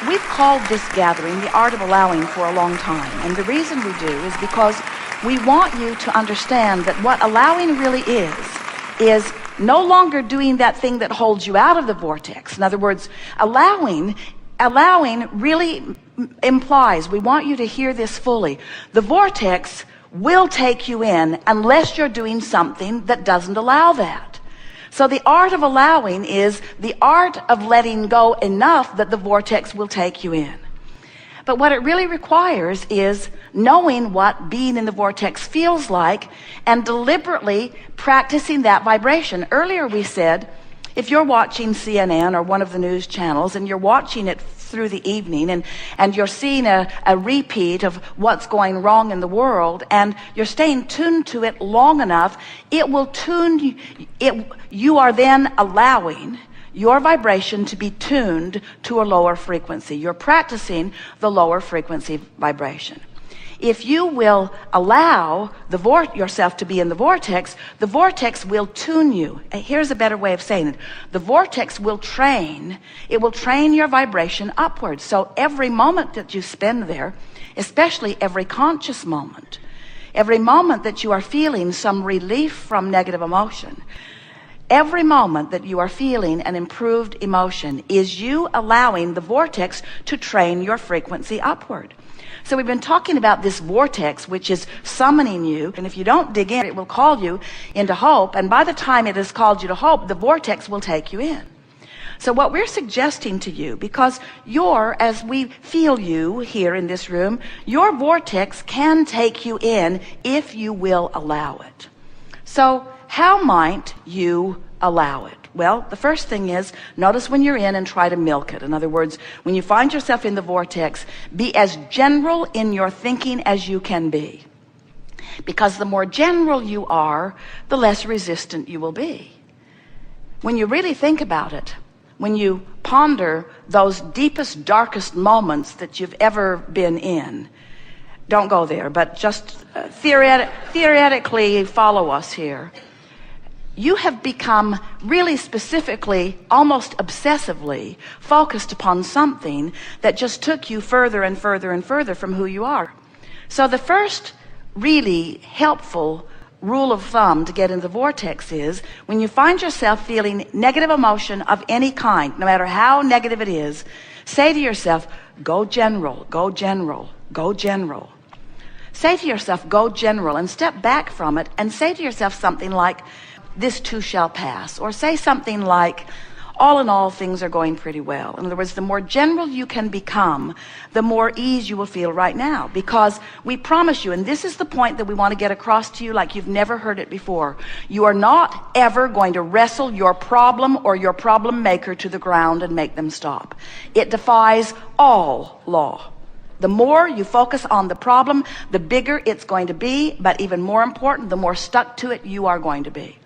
We've called this gathering the Art of Allowing for a long time, and the reason we do is because we want you to understand that what allowing really is no longer doing that thing that holds you out of the vortex. In other words, allowing really implies, we want you to hear this fully, the vortex will take you in unless you're doing something that doesn't allow that. So the art of allowing is the art of letting go enough that the vortex will take you in. But what it really requires is knowing what being in the vortex feels like and deliberately practicing that vibration. Earlier we said, if you're watching CNN or one of the news channels and you're watching it through the evening and you're seeing a repeat of what's going wrong in the world and you're staying tuned to it long enough, it will tune it. You are then allowing your vibration to be tuned to a lower frequency. You're practicing the lower frequency vibration. If you will allow yourself to be in the vortex will tune you. Here's a better way of saying it. The vortex will train your vibration upwards. So every moment that you spend there, especially every conscious moment, every moment that you are feeling some relief from negative emotion, every moment that you are feeling an improved emotion is you allowing the vortex to train your frequency upward. So we've been talking about this vortex, which is summoning you. And if you don't dig in, it will call you into hope. And by the time it has called you to hope, the vortex will take you in. So what we're suggesting to you, because as we feel you here in this room, your vortex can take you in if you will allow it. So how might you allow it? Well, the first thing is, notice when you're in and try to milk it. In other words, when you find yourself in the vortex, be as general in your thinking as you can be. Because the more general you are, the less resistant you will be. When you really think about it, when you ponder those deepest, darkest moments that you've ever been in, don't go there, but just theoretically follow us here. You have become really specifically, almost obsessively focused upon something that just took you further and further and further from who you are. So the first really helpful rule of thumb to get in the vortex is when you find yourself feeling negative emotion of any kind, no matter how negative it is, say to yourself, go general, go general, go general. Say to yourself, go general, and step back from it and say to yourself something like, this too shall pass. Or say something like, all in all, things are going pretty well. In other words, the more general you can become, the more ease you will feel right now. Because we promise you, and this is the point that we want to get across to you like you've never heard it before, you are not ever going to wrestle your problem or your problem maker to the ground and make them stop. It defies all law. The more you focus on the problem, the bigger it's going to be, but even more important, the more stuck to it you are going to be.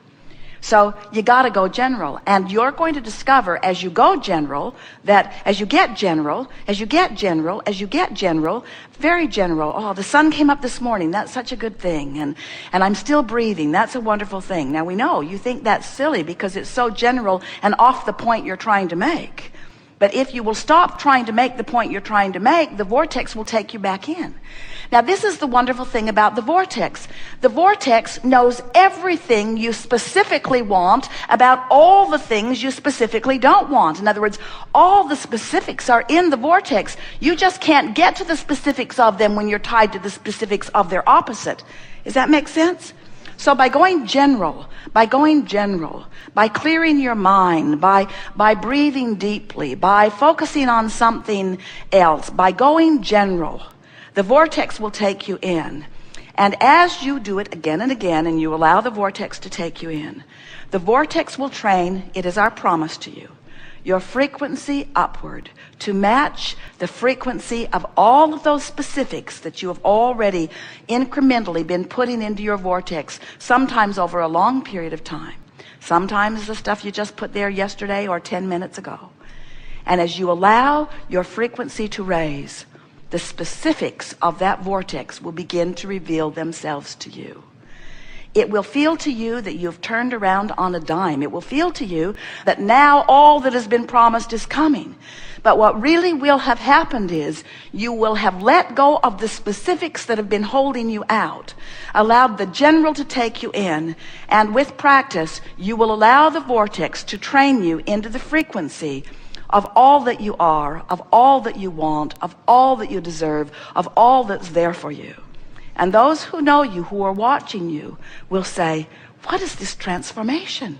So you got to go general, and you're going to discover as you go general that as you get general, as you get general, as you get general, very general. Oh, the sun came up this morning. That's such a good thing. And I'm still breathing. That's a wonderful thing. Now we know you think that's silly because it's so general and off the point you're trying to make. But if you will stop trying to make the point you're trying to make, the vortex will take you back in. Now, this is the wonderful thing about the vortex. The vortex knows everything you specifically want about all the things you specifically don't want. In other words, all the specifics are in the vortex. You just can't get to the specifics of them when you're tied to the specifics of their opposite. Does that make sense? So by going general, by clearing your mind, by breathing deeply, by focusing on something else, by going general, the vortex will take you in. And as you do it again and again, and you allow the vortex to take you in, the vortex will train, it is our promise to you, your frequency upward to match the frequency of all of those specifics that you have already incrementally been putting into your vortex, sometimes over a long period of time. Sometimes the stuff you just put there yesterday or 10 minutes ago. And as you allow your frequency to raise, the specifics of that vortex will begin to reveal themselves to you. It will feel to you that you've turned around on a dime. It will feel to you that now all that has been promised is coming. But what really will have happened is you will have let go of the specifics that have been holding you out, allowed the general to take you in, and with practice, you will allow the vortex to train you into the frequency of all that you are, of all that you want, of all that you deserve, of all that's there for you. And those who know you, who are watching you, will say, what is this transformation?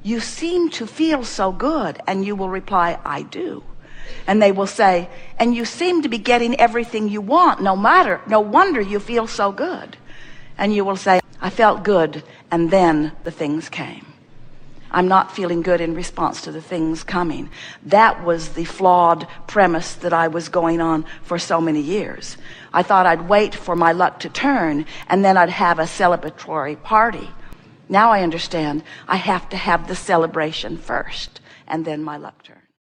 You seem to feel so good. And you will reply, I do. And they will say, and you seem to be getting everything you want, no wonder you feel so good. And you will say, I felt good, and then the things came. I'm not feeling good in response to the things coming. That was the flawed premise that I was going on for so many years. I thought I'd wait for my luck to turn, and then I'd have a celebratory party. Now I understand I have to have the celebration first, and then my luck turns.